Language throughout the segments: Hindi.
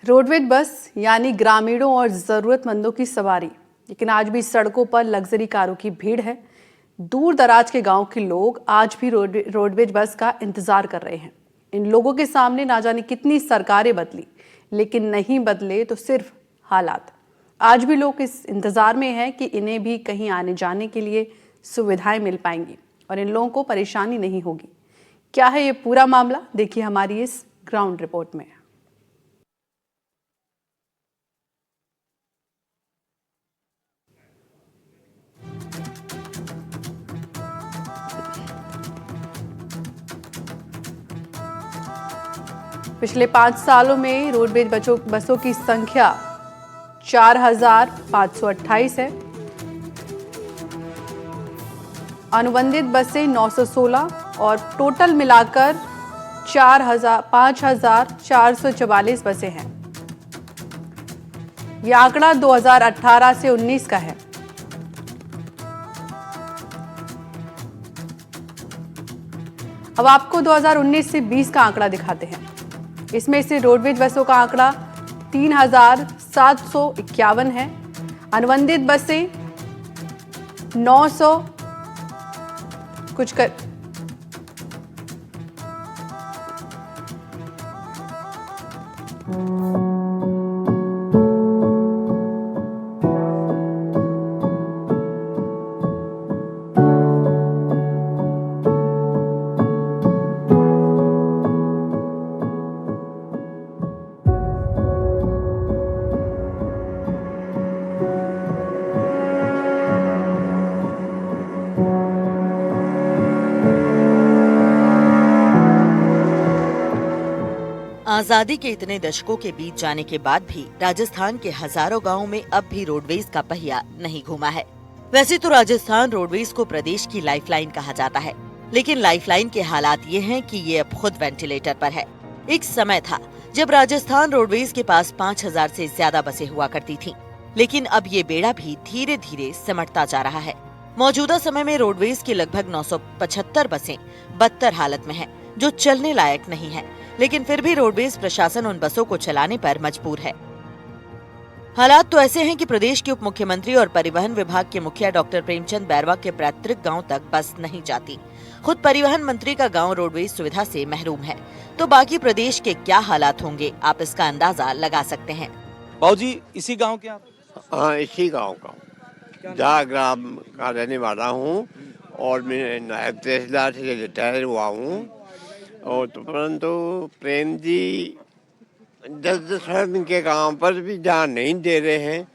रोडवेज बस यानी ग्रामीणों और ज़रूरतमंदों की सवारी, लेकिन आज भी सड़कों पर लग्जरी कारों की भीड़ है। दूर दराज के गांव के लोग आज भी रोडवेज बस का इंतजार कर रहे हैं। इन लोगों के सामने ना जाने कितनी सरकारें बदली, लेकिन नहीं बदले तो सिर्फ हालात। आज भी लोग इस इंतजार में हैं कि इन्हें भी कहीं आने जाने के लिए सुविधाएं मिल पाएंगी और इन लोगों को परेशानी नहीं होगी। क्या है ये पूरा मामला, देखिए हमारी इस ग्राउंड रिपोर्ट में। पिछले 5 सालों में रोडवेज बसों की संख्या 4,528 है। अनुबंधित बसें 916 और टोटल मिलाकर 5,444 बसें हैं। यह आंकड़ा 2018 से 19 का है। अब आपको 2019 से 20 का आंकड़ा दिखाते हैं। इसमें से रोडवेज बसों का आंकड़ा 3,751 है। अनुबंधित बसें 900 कुछ कर आजादी के इतने दशकों के बीत जाने के बाद भी राजस्थान के हजारों गांवों में अब भी रोडवेज का पहिया नहीं घूमा है। वैसे तो राजस्थान रोडवेज को प्रदेश की लाइफलाइन कहा जाता है, लेकिन लाइफलाइन के हालात ये हैं कि ये अब खुद वेंटिलेटर पर है। एक समय था जब राजस्थान रोडवेज के पास 5,000 से ज्यादा बसें हुआ करती थीं, लेकिन अब ये बेड़ा भी धीरे धीरे सिमटता जा रहा है। मौजूदा समय में रोडवेज की लगभग 975 बसें बदतर हालत में है, जो चलने लायक नहीं है, लेकिन फिर भी रोडवेज प्रशासन उन बसों को चलाने पर मजबूर है। हालात तो ऐसे हैं कि प्रदेश के उप मुख्यमंत्री और परिवहन विभाग के मुखिया डॉक्टर प्रेमचंद बैरवा के पैतृक गांव तक बस नहीं जाती। खुद परिवहन मंत्री का गांव रोडवेज सुविधा से महरूम है, तो बाकी प्रदेश के क्या हालात होंगे, आप इसका अंदाजा लगा सकते हैं। बाबूजी, इसी गांव के आप? हाँ, इसी गांव का जहाँ ग्राम का रहने वाला हूँ और मैं नायब तहसीलदार से रिटायर हुआ हूँ। और तो परंतु प्रेम जी 10-10 के गांव पर भी जहाँ नहीं दे रहे हैं,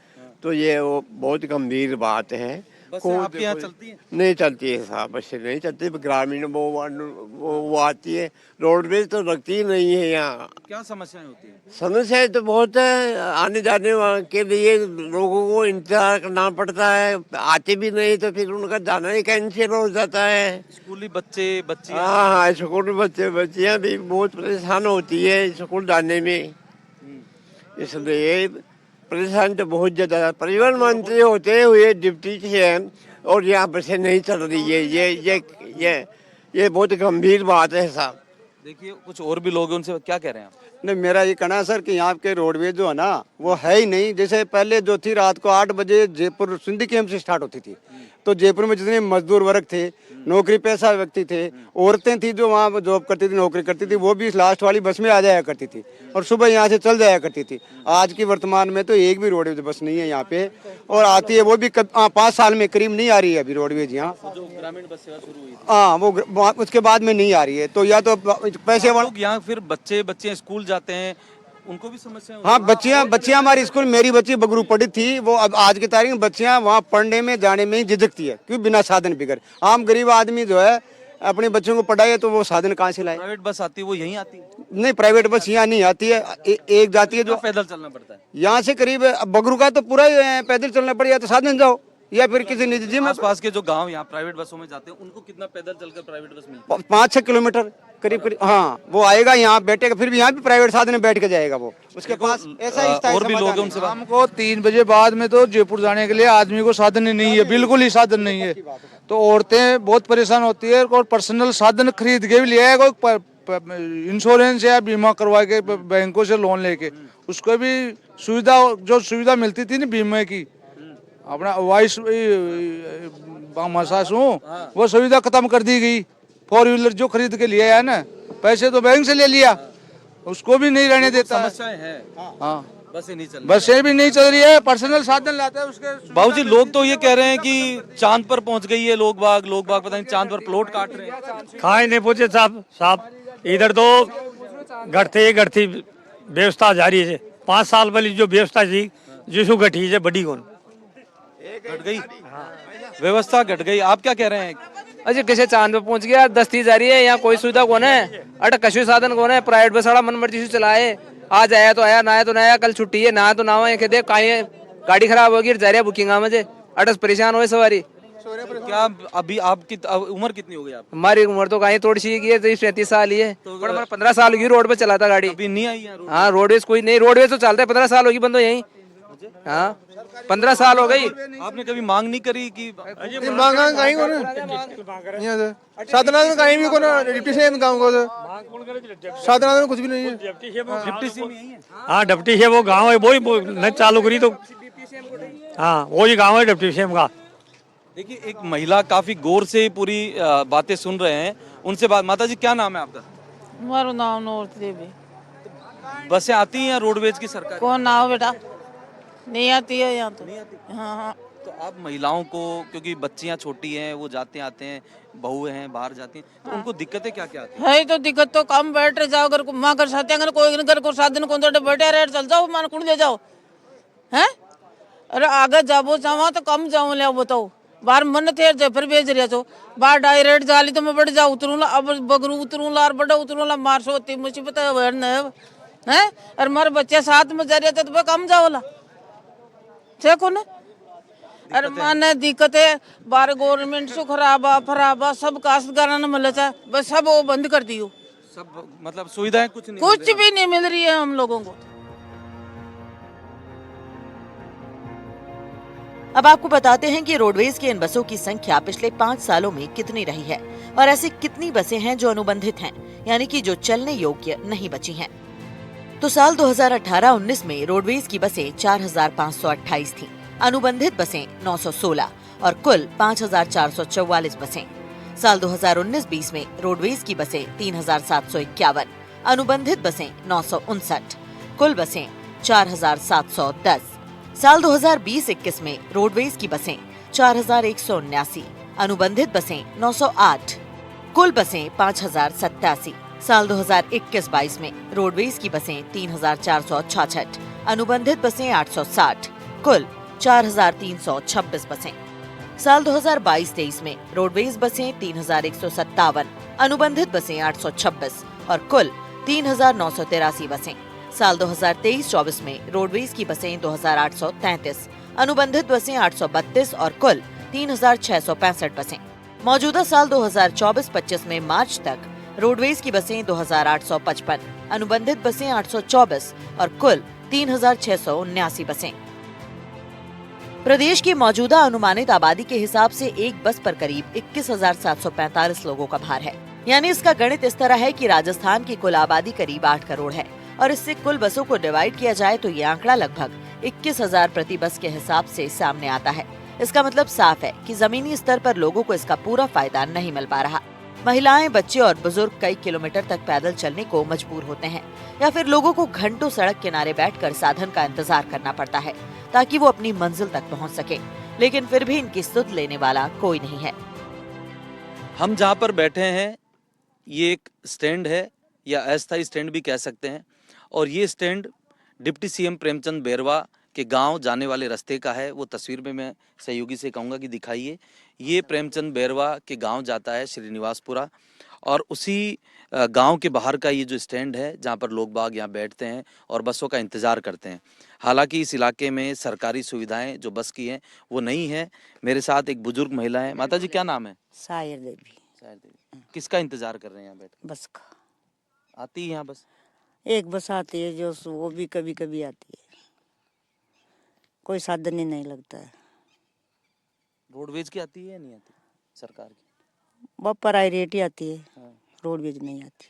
तो ये वो बहुत गंभीर बात है। बसें आपके यहाँ चलती हैं? नहीं चलती है साहब, बसें नहीं चलती। ग्रामीण वो आती है, रोडवेज तो रखती ही नहीं है यहाँ। क्या समस्याएं होती हैं? समस्या तो बहुत है। आने जाने के लिए लोगों को इंतजार करना पड़ता है, आते भी नहीं तो फिर उनका जाना ही कैंसिल हो जाता है। स्कूली बच्चे बच्चियां? हाँ, स्कूल बच्चे बच्चियाँ भी बहुत परेशान होती है स्कूल जाने में। इसलिए परेशान तो बहुत ज्यादा। परिवहन मंत्री होते हुए डिप्टी सीएम और यहाँ बसें नहीं चल रही है, ये बहुत गंभीर बात है साहब। देखिए, कुछ और भी लोग हैं, उनसे क्या कह रहे हैं आप? नहीं, मेरा ये कहना है सर कि यहाँ के रोडवेज जो है ना, वो है ही नहीं। जैसे पहले जो थी, रात को 8 बजे जयपुर सिंधी कैंप से स्टार्ट होती थी, तो जयपुर में जितने मजदूर वर्ग थे, नौकरी पेशा व्यक्ति थे, औरतें थी जो वहाँ जॉब करती थी, नौकरी करती थी, वो भी इस लास्ट वाली बस में आ जाया करती थी और सुबह यहाँ से चल जाया करती थी। आज की वर्तमान में तो एक भी रोडवेज बस नहीं है यहाँ पे, और आती है वो भी 5 साल में करीब नहीं आ रही है अभी रोडवेज यहाँ। जो ग्रामीण बस सेवा शुरू हुई, हाँ, वो उसके बाद में नहीं आ रही है। तो या तो पैसे लोग यहाँ फिर बच्चे स्कूल जाते हैं, उनको भी समस्या होती है? हाँ, बच्चियां हमारी स्कूल, मेरी बच्ची बगरू पढ़ी थी, वो अब आज की तारीख में बच्चियां वहाँ पढ़ने में जाने में ही झिझकती है, क्यों? बिना साधन बिगड़। आम गरीब आदमी जो है अपने बच्चों को पढ़ाए तो वो साधन कहाँ से लाए? प्राइवेट बस आती है, वो यहीं आती है? नहीं, प्राइवेट बस यहाँ नहीं आती है। एक जाती है जो पैदल चलना पड़ता है यहाँ से करीब बगरू का, तो पूरा पैदल चलना पड़ेगा, तो साधन जाओ या फिर किसी निजी जिम। आसपास के जो गांव यहाँ प्राइवेट बसों में जाते हैं, उनको कितना पैदल चलकर प्राइवेट बस मिलती है? 5-6 किलोमीटर करीब। हाँ, वो आएगा यहाँ बैठेगा, फिर भी यहाँ भी प्राइवेट साधन में बैठ के जाएगा वो, उसके पास ऐसा ही। और भी लोग हैं, उनसे शाम को 3 बजे बाद में तो जयपुर जाने के लिए आदमी को साधन ही नहीं है, बिल्कुल ही साधन नहीं है। तो औरतें बहुत परेशान होती है, और पर्सनल साधन खरीद के भी लिया है, कोई इंश्योरेंस या बीमा करवा के बैंकों से लोन लेके उसको भी सुविधा, जो सुविधा मिलती थी ना बीमे की, अपना वाइस मसाज हूँ, वो सुविधा खत्म कर दी गई। 4 व्हीलर जो खरीद के लिया है ना, पैसे तो बैंक से ले लिया, उसको भी नहीं रहने देता है। समस्याएं हैं, हाँ, बसें नहीं चल बसें भी नहीं चल रही है, पर्सनल साधन लाते हैं उसके। बाबूजी लोग तो ये कह रहे हैं कि चांद पर पहुंच गई है लोग बाग पता नहीं चांद पर प्लॉट काट रहे हैं। कहाँ ही नहीं पहुंचे साहब साहब, इधर तो घटती व्यवस्था जारी है। 5 साल पहले जो व्यवस्था थी जिसको घटी है बड़ी कौन घट गई, व्यवस्था घट गई। आप क्या कह रहे हैं? अजी कैसे चांद पे पहुंच गया, दस्ती जारी है, यहाँ कोई सुविधा कौन है, अट कशु साधन कौन है, प्राइवेट बस मन मर्जी से चलाए, आज आया तो आया, ना आया तो ना आया, कल छुट्टी है ना तो ना हो, देख कहीं गाड़ी खराब होगी जा रही बुकिंग मुझे अटस परेशान हो सवारी। क्या अभी आपकी उम्र कितनी हो गई? आप हमारी उम्र तो कहीं थोड़ी सी है, 35 साल ही है, पर हमारा 15 साल होगी रोड पे चलाता गाड़ी। अभी नहीं आई है? हाँ रोडवेज कोई नहीं, रोडवेज तो चलता है, 15 साल होगी बंद हो यही। हाँ 15 साल हो गई। आपने कभी मांग नहीं करी कि मांगा कहीं को साधना कहीं भी कोनो डिप्टी सीएम गांव को साधना में कुछ भी नहीं है। डिप्टी सीएम यही है? हाँ डिप्टी है, वो गाँव है, वो नहीं चालू करी तो हाँ वो ही गाँव है डिप्टी सीएम का। देखिए एक महिला काफी गौर से पूरी बातें सुन रहे हैं, उनसे बात। माता जी क्या नाम है आपका? हमारा नाम नौरत देवी। बसें आती हैं रोडवेज की सरकार? कौन ना हो बेटा, नहीं आती है यहाँ तो। हाँ हाँ। तो आप महिलाओं को, क्योंकि बच्चियां छोटी हैं, वो जाते आते हैं, बहू हैं बाहर जाती हैं, तो उनको दिक्कतें क्या क्या आती हैं? है तो दिक्कत तो कम बैठ जाओ, अगर माँ कर साथ अगर कोई घर को साधन को तो बैठे रेट चल जाओ, मान कुछ ले जाओ हैं। अरे आगे जाबो चाहो तो कम जाओ ले बताओ, बाहर मन थे फिर भेज रहे छो, बाहर डायरेक्ट जाली तो मैं बढ़ जाऊँ उतरूँला, अब बगरू उतरूँला और बड़ा उतरूँला, मार सो होती मुसीबत है। और मारे बच्चे साथ में जा रहे थे तो कम जाओ ला देखो ना। अरे माने दिक्कत है, बार गवर्नमेंट से खराबा सब काश्तकारों ने मिले था, बस सब वो बंद कर दियो, सब मतलब सुविधाएं कुछ नहीं, कुछ भी नहीं मिल रही है हम लोगों को। अब आपको बताते हैं कि रोडवेज की इन बसों की संख्या पिछले 5 सालों में कितनी रही है और ऐसी कितनी बसें हैं जो अनुबंधित हैं, यानी कि जो चलने योग्य नहीं बची हैं। तो साल 2018-19 में रोडवेज की बसें 4,528 थीं, अनुबंधित बसें 916 और कुल 5,444 बसें। साल 2019-20 में रोडवेज की बसें 3,751, अनुबंधित बसें 959, कुल बसें 4,710। साल 2020-21 में रोडवेज की बसें 4,179, अनुबंधित बसें 908, कुल बसें 5,087। साल 2021-22 में रोडवेज की बसें 3,466, अनुबंधित बसें 860, कुल 4,326 बसें। साल 2022-23 में रोडवेज बसें 3,157, अनुबंधित बसें 826 और कुल 3,983 बसें। साल 2023-24 में रोडवेज की बसें 2,833, अनुबंधित बसें 832 और कुल 3,665 बसें। मौजूदा साल 2024-25 में मार्च तक रोडवेज की बसें 2,855, अनुबंधित बसें 824 और कुल 3,679 बसें। प्रदेश की मौजूदा अनुमानित आबादी के हिसाब से एक बस पर करीब 21,745 लोगों का भार है। यानी इसका गणित इस तरह है कि राजस्थान की कुल आबादी करीब 8 करोड़ है और इससे कुल बसों को डिवाइड किया जाए तो ये आंकड़ा लगभग 21,000 प्रति बस के हिसाब से सामने आता है। इसका मतलब साफ है कि जमीनी स्तर पर लोगों को इसका पूरा फायदा नहीं मिल पा रहा। महिलाएं, बच्चे और बुजुर्ग कई किलोमीटर तक पैदल चलने को मजबूर होते हैं या फिर लोगों को घंटों सड़क किनारे बैठकर साधन का इंतजार करना पड़ता है ताकि वो अपनी मंजिल तक पहुंच सके, लेकिन फिर भी इनकी सुध लेने वाला कोई नहीं है। हम जहाँ पर बैठे हैं ये एक स्टैंड है या अस्थायी स्टैंड भी कह सकते हैं, और ये stand deputy CM Premchand Bairwa के गांव जाने वाले रास्ते का है। वो तस्वीर में मैं सहयोगी से कहूँगा कि दिखाइए। ये प्रेमचंद बैरवा के गांव जाता है श्रीनिवासपुरा, और उसी गांव के बाहर का ये जो स्टैंड है जहां पर लोग बाग यहाँ बैठते हैं और बसों का इंतजार करते हैं। हालांकि इस इलाके में सरकारी सुविधाएं जो बस की हैं वो नहीं है। मेरे साथ एक बुजुर्ग महिला है। माता जी क्या नाम है? सायर देवी। सायर देवी। किसका इंतजार कर रहे हैं यहाँ बैठ? बस का। आती है यहाँ बस? एक बस आती है जो वो भी कभी कभी आती है, कोई साधन ही नहीं लगता है। रोडवेज की आती है या नहीं आती सरकार की? वो प्राइवेट ही आती है, रोडवेज नहीं आती।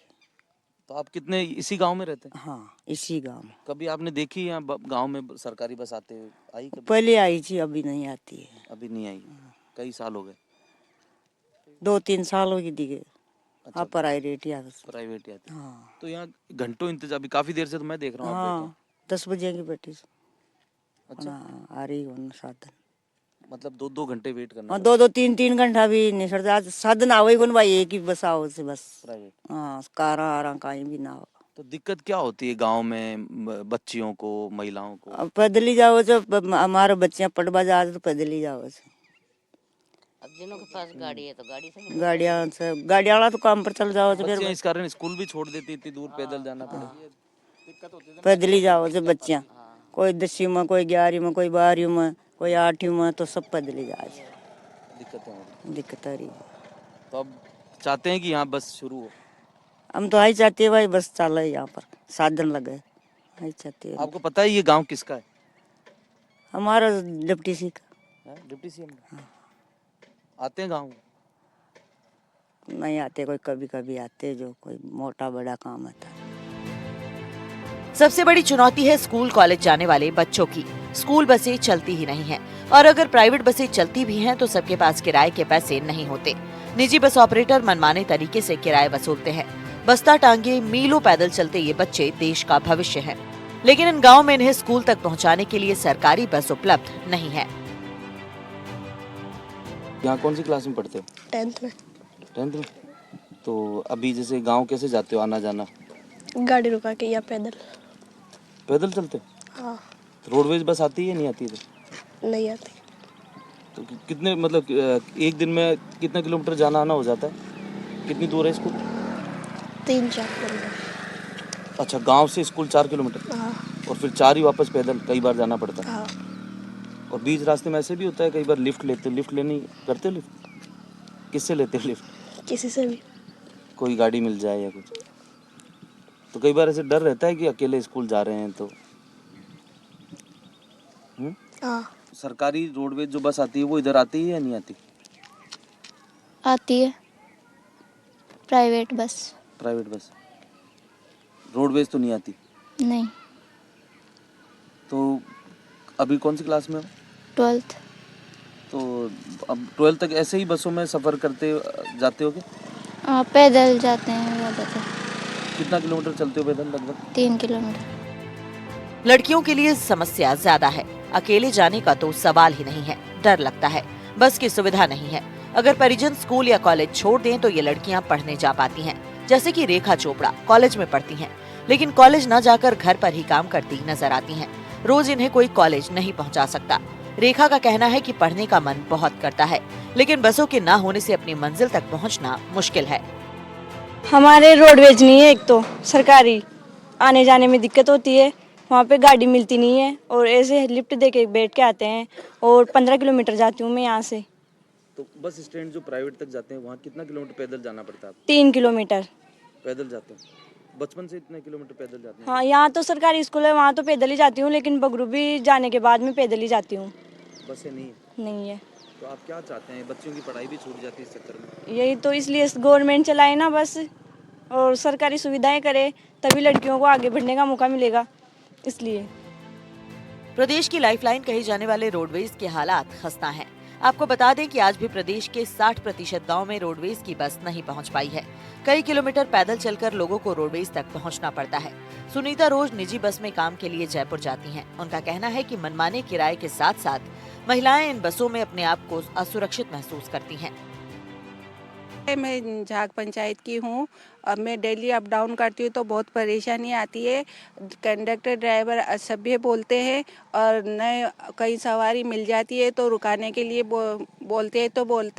तो आप कितने इसी गांव में रहते हैं? हाँ, इसी गांव में। कभी आपने देखी यहाँ गांव में सरकारी बस आते हुए आई कभी? पहले आई थी, अभी नहीं आती है। अभी नहीं आई, कई साल हो गए। 2-3 साल हो गई दी गई। अच्छा, हाँ, प्राइवेट ही आती। प्राइवेट ही आती है। हाँ तो यहाँ घंटों इंतजार, अभी काफी देर से तो मैं देख रहा हूँ आप बैठे हाँ, 10 बजे की बेटी से अच्छा। हाँ, आ रही हो साधन। हैं। मतलब 2-2 घंटे वेट करना हाँ, 2-2 3-3 घंटा भी नहीं सर, आज साधन आवे कौन भाई, एक ही बस आओ से बस। प्राइवेट। हाँ, कारा आरा कहीं भी ना हो। तो दिक्कत क्या होती है गांव में बच्चियों को, महिलाओं को? अब पैदल ही जाओ तो हमारे बच्चे पटवा जा तो पैदल ही जाओ से। अब जिनों के पास गाड़ी है तो गाड़ी से गाड़ी वाला तो काम पर चल जाओ तो बच्चियां फिर इस कारण स्कूल भी छोड़ देती, इतनी दूर पैदल जाना पड़े। पैदल ही जाओ से बच्चियाँ, कोई 10वीं में, कोई 11वीं में, कोई 12वीं में, कोई 8वीं में, तो सब पैदल ही जा दिक्कतें हो रही। दिक्कत आ रही है। तो अब चाहते हैं कि यहाँ बस शुरू हो। हम तो आई चाहते हैं भाई बस चले यहाँ पर, साधन लगे, आई चाहते हैं। आपको पता है ये गांव किसका है? हमारा डिप्टी सी का। डिप्टी सीएम का। आते हैं गांव? नहीं आते, कोई कभी कभी आते, जो कोई मोटा बड़ा काम आता है। सबसे बड़ी चुनौती है स्कूल कॉलेज जाने वाले बच्चों की। स्कूल बसें चलती ही नहीं हैं, और अगर प्राइवेट बसें चलती भी हैं तो सबके पास किराए के पैसे नहीं होते। निजी बस ऑपरेटर मनमाने तरीके से किराए वसूलते हैं। बस्ता टांगे मीलों पैदल चलते ये बच्चे देश का भविष्य हैं, लेकिन इन गाँव में इन्हें स्कूल तक पहुँचाने के लिए सरकारी बस उपलब्ध नहीं है। यहाँ कौन सी क्लास में पढ़ते हो? 10th में। 10th में। तो अभी जैसे गांव कैसे जाते हो, आना जाना? गाड़ी रुका के या पैदल। पैदल चलते हो? हाँ। तो रोडवेज बस आती है नहीं आती है? नहीं आती। तो कितने मतलब एक दिन में कितना किलोमीटर जाना आना हो जाता है? कितनी दूर है स्कूल? 3-4 किलोमीटर। अच्छा, गांव से स्कूल 4 किलोमीटर? हाँ। और फिर 4 ही वापस पैदल कई बार जाना पड़ता है? हाँ। और बीच रास्ते में ऐसे भी होता है कई बार लिफ्ट लेते हो? लिफ्ट लेनी करते हो? लिफ्ट किससे लेते हो लिफ्ट? किसी से भी। कोई गाड़ी मिल जाए या कुछ? तो कई बार ऐसे डर रहता है कि अकेले स्कूल जा रहे हैं तो। हाँ। सरकारी रोडवेज जो बस आती है वो इधर आती है या नहीं आती? आती है private bus. Private bus, roadways तो नहीं आती? नहीं। तो अभी कौन सी क्लास में हो? 12th। तो अब 12th तक ऐसे ही बसों में सफ़र करते जाते हो क्या? हाँ, पैदल जाते हैं ज़्यादातर। कितना किलोमीटर चलते हो पैदल लगभग? 3 किलोमीटर। लड़कियों के लिए समस्या ज्यादा है। अकेले जाने का तो सवाल ही नहीं है, डर लगता है। बस की सुविधा नहीं है। अगर परिजन स्कूल या कॉलेज छोड़ दें तो ये लड़कियां पढ़ने जा पाती हैं। जैसे कि रेखा चोपड़ा कॉलेज में पढ़ती हैं, लेकिन कॉलेज न जाकर घर पर ही काम करती नजर आती हैं। रोज इन्हें कोई कॉलेज नहीं पहुंचा सकता। रेखा का कहना है कि पढ़ने का मन बहुत करता है, लेकिन बसों के ना होने से अपनी मंजिल तक पहुंचना मुश्किल है। हमारे रोडवेज नहीं है, एक तो सरकारी, आने जाने में दिक्कत होती है, वहाँ पे गाड़ी मिलती नहीं है, और ऐसे लिफ्ट दे के बैठ के आते हैं, और 15 किलोमीटर जाती हूँ मैं यहाँ से। तो बस स्टैंड जो प्राइवेट तक जाते हैं वहाँ कितना किलोमीटर पैदल जाना पड़ता है? 3 किलोमीटर पैदल जाते हैं? बचपन से इतने किलोमीटर पैदल जाते हैं? हाँ, यहाँ तो सरकारी स्कूल है, वहाँ तो पैदल ही जाती हूँ, लेकिन बगरू भी जाने के बाद में पैदल ही जाती हूँ। बसें नहीं है? नहीं है। तो आप क्या चाहते हैं? बच्चों की पढ़ाई भी छूट जाती है इस चक्कर में। यही तो, इसलिए गवर्नमेंट चलाए ना बस, और सरकारी सुविधाएं करे, तभी लड़कियों को आगे बढ़ने का मौका मिलेगा, इसलिए। प्रदेश की लाइफलाइन कहे जाने वाले रोडवेज के हालात खस्ता हैं। आपको बता दें कि आज भी प्रदेश के 60% गांव में रोडवेज की बस नहीं पहुंच पाई है। कई किलोमीटर पैदल चलकर लोगों को रोडवेज तक पहुंचना पड़ता है। सुनीता रोज निजी बस में काम के लिए जयपुर जाती हैं। उनका कहना है कि मनमाने किराए के साथ साथ महिलाएं इन बसों में अपने आप को असुरक्षित महसूस करती हैं। मैं झाग पंचायत की हूँ, अब मैं डेली अप डाउन करती हूँ तो बहुत परेशानी आती है। कंडक्टर ड्राइवर असभ्य बोलते हैं, और नए कई सवारी मिल जाती है तो रुकाने के लिए बोलते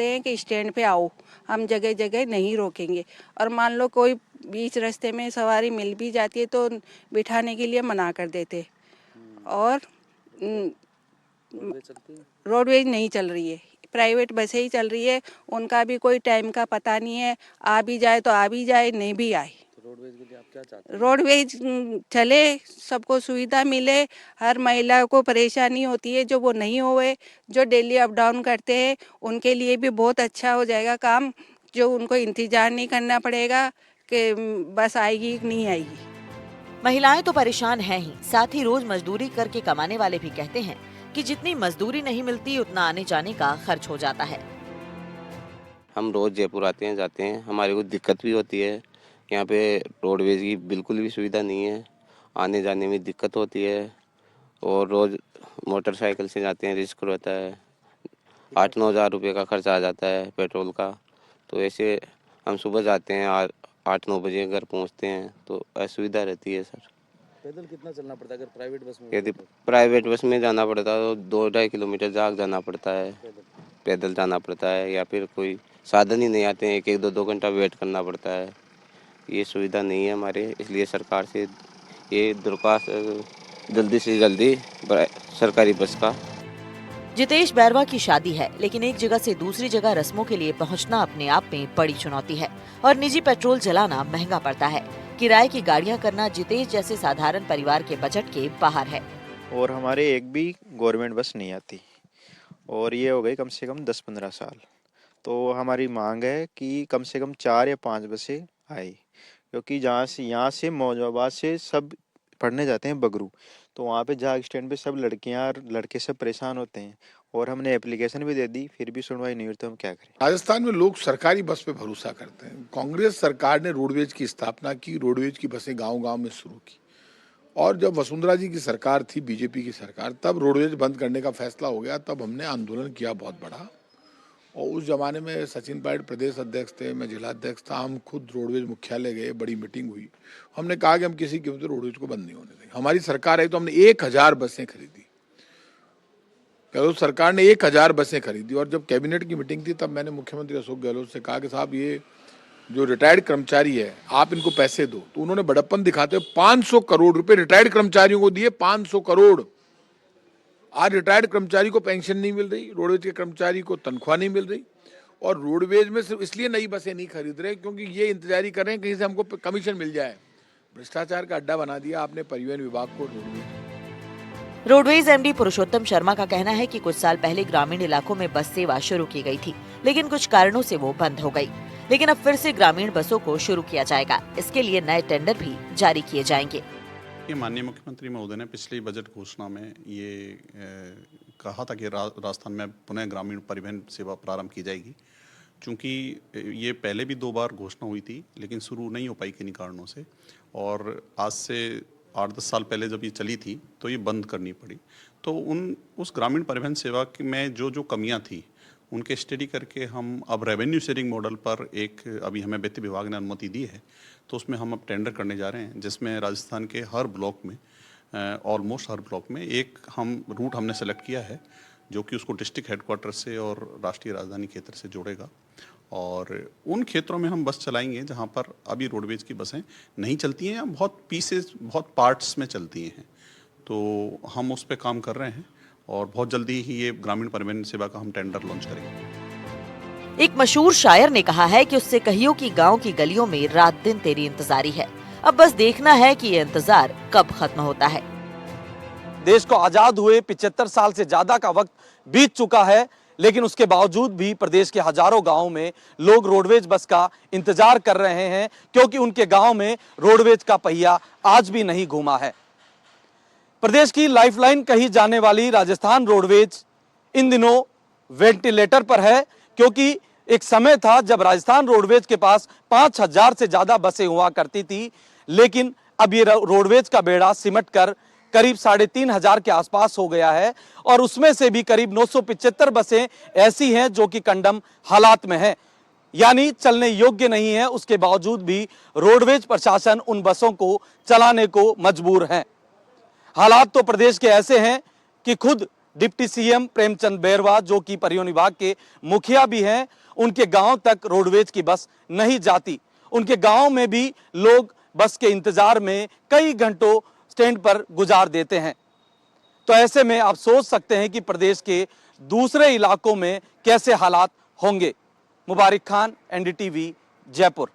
हैं कि स्टैंड पे आओ, हम जगह जगह नहीं रोकेंगे। और मान लो कोई बीच रास्ते में सवारी मिल भी जाती है तो बिठाने के लिए मना कर देते। और रोडवेज नहीं चल रही है, प्राइवेट बसें ही चल रही है, उनका भी कोई टाइम का पता नहीं है, आ भी जाए तो आ भी जाए, नहीं भी आए। तो रोडवेज के लिए आप क्या चाहते हैं? रोडवेज चले, सबको सुविधा मिले, हर महिला को परेशानी होती है जो वो नहीं होए, जो डेली अप डाउन करते हैं उनके लिए भी बहुत अच्छा हो जाएगा काम, जो उनको इंतजार नहीं करना पड़ेगा कि बस आएगी कि नहीं आएगी। महिलाएं तो परेशान हैं ही, साथ ही रोज मजदूरी करके कमाने वाले भी कहते हैं कि जितनी मजदूरी नहीं मिलती उतना आने जाने का खर्च हो जाता है। हम रोज जयपुर आते हैं जाते हैं, हमारे को दिक्कत भी होती है। यहाँ पे रोडवेज की बिल्कुल भी सुविधा नहीं है, आने जाने में दिक्कत होती है। और रोज मोटरसाइकिल से जाते हैं, रिस्क रहता है, 8-9 हज़ार रुपये का खर्चा आ जाता है पेट्रोल का। तो ऐसे हम सुबह जाते हैं 8-9 बजे घर पहुँचते हैं, तो असुविधा रहती है सर। पैदल कितना चलना पड़ता है अगर प्राइवेट बस में? यदि प्राइवेट बस में जाना पड़ता है तो 2-2.5 किलोमीटर जाना पड़ता है, पैदल जाना पड़ता है, या फिर कोई साधन ही नहीं आते हैं, 1-2 घंटा वेट करना पड़ता है। ये सुविधा नहीं है हमारे, इसलिए सरकार से ये दरख्वास्त जल्दी से जल्दी सरकारी बस का। जितेश बैरवा की शादी है, लेकिन एक जगह से दूसरी जगह रस्मों के लिए पहुंचना अपने आप में बड़ी चुनौती है और निजी पेट्रोल जलाना महंगा पड़ता है। किराए की गाड़ियां करना जितेश जैसे साधारण परिवार के बजट के बाहर है। और हमारे एक भी गवर्नमेंट बस नहीं आती और ये हो गई कम से कम 10-15 साल। तो हमारी मांग है कि कम से कम 4 या 5 बसें आए, क्योंकि यहाँ से मौजूदाबाद से सब पढ़ने जाते हैं बगरू, तो वहाँ पे जहाँ स्टैंड पे सब लड़कियाँ और लड़के सब परेशान होते हैं। और हमने एप्लीकेशन भी दे दी, फिर भी सुनवाई नहीं हुई, तो हम क्या करें। राजस्थान में लोग सरकारी बस पे भरोसा करते हैं। कांग्रेस सरकार ने रोडवेज की स्थापना की, रोडवेज की बसें गांव-गांव में शुरू की, और जब वसुंधरा जी की सरकार थी, बीजेपी की सरकार, तब रोडवेज बंद करने का फैसला हो गया। तब हमने आंदोलन किया बहुत बड़ा, और उस जमाने में सचिन पायलट प्रदेश अध्यक्ष थे, मैं जिलाध्यक्ष था। हम खुद रोडवेज मुख्यालय गए, बड़ी मीटिंग हुई, हमने कहा कि हम किसी कीमत पर रोडवेज को बंद नहीं होने देंगे। हमारी सरकार आई तो हमने 1000 बसें खरीदी। गहलोत सरकार ने 1000 बसें खरीदी, और जब कैबिनेट की मीटिंग थी तब मैंने मुख्यमंत्री अशोक गहलोत से कहा कि साहब ये जो रिटायर्ड कर्मचारी है आप इनको पैसे दो। तो उन्होंने बड़प्पन दिखाते हुए 500 करोड़ रुपए रिटायर्ड कर्मचारियों को दिए। 500 करोड़। आज रिटायर्ड कर्मचारी को पेंशन नहीं मिल रही, रोडवेज के कर्मचारी को तनख्वाह नहीं मिल रही, और रोडवेज में सिर्फ इसलिए नई बसें नहीं खरीद रहे क्योंकि ये इंतजारी कर रहे हैं कहीं से हमको कमीशन मिल जाए। भ्रष्टाचार का अड्डा बना दिया आपने परिवहन विभाग को। रोडवेज एमडी पुरुषोत्तम शर्मा का कहना है कि कुछ साल पहले ग्रामीण इलाकों में बस सेवा शुरू की गई थी, लेकिन कुछ कारणों से वो बंद हो गई। लेकिन अब फिर से ग्रामीण बसों को शुरू किया जाएगा। इसके लिए नए टेंडर भी जारी किए जाएंगे। ये माननीय मुख्यमंत्री महोदय ने पिछली बजट घोषणा में ये कहा था कि राजस्थान में पुनः ग्रामीण परिवहन सेवा प्रारंभ की जाएगी। चूँकि ये पहले भी 2 बार घोषणा हुई थी, लेकिन शुरू नहीं हो पाई किन्हीं कारणों से, और आज से 8-10 साल पहले जब ये चली थी तो ये बंद करनी पड़ी। तो उस ग्रामीण परिवहन सेवा में जो कमियां थी उनके स्टडी करके हम अब रेवेन्यू शेयरिंग मॉडल पर अभी हमें वित्त विभाग ने अनुमति दी है, तो उसमें हम अब टेंडर करने जा रहे हैं, जिसमें राजस्थान के हर ब्लॉक में, ऑलमोस्ट हर ब्लॉक में एक रूट हमने सेलेक्ट किया है, जो कि उसको डिस्ट्रिक्ट हेडक्वार्टर से और राष्ट्रीय राजधानी क्षेत्र से जोड़ेगा। और उन क्षेत्रों में हम बस चलाएंगे जहां पर अभी रोडवेज की बसें नहीं चलती हैं या बहुत पार्ट्स में चलती हैं। तो हम उस पर काम कर रहे हैं और बहुत जल्दी ही ये ग्रामीण परिवहन सेवा का हम टेंडर लॉन्च करेंगे। एक मशहूर शायर ने कहा है कि उससे कहियो कि गांव की गलियों में रात दिन तेरी इंतजारी है। अब बस देखना है कि ये इंतजार कब खत्म होता है। देश को आजाद हुए 75 साल से ज्यादा का वक्त बीत चुका है, लेकिन उसके बावजूद भी प्रदेश के हजारों गांवों में लोग रोडवेज बस का इंतजार कर रहे हैं, क्योंकि उनके गांव में रोडवेज का पहिया आज भी नहीं घूमा है। प्रदेश की लाइफलाइन कही जाने वाली राजस्थान रोडवेज इन दिनों वेंटिलेटर पर है, क्योंकि एक समय था जब राजस्थान रोडवेज के पास 5000 से ज्यादा बसें हुआ करती थी, लेकिन अब ये रोडवेज का बेड़ा सिमट कर करीब 3500 के आसपास हो गया है, और उसमें से भी करीब 975 बसें ऐसी हैं जो कि कंडम हालात में हैं, यानी चलने योग्य नहीं है। उसके बावजूद भी रोडवेज प्रशासन उन बसों को चलाने को मजबूर है। हालात तो प्रदेश के ऐसे हैं कि खुद डिप्टी सीएम प्रेमचंद बैरवा, जो कि परिवहन विभाग के मुखिया भी हैं, उनके गांव तक रोडवेज की बस नहीं जाती। उनके गांव में भी लोग बस के इंतजार में कई घंटों स्टैंड पर गुजार देते हैं। तो ऐसे में आप सोच सकते हैं कि प्रदेश के दूसरे इलाकों में कैसे हालात होंगे। मुबारिक खान, एनडीटीवी, जयपुर।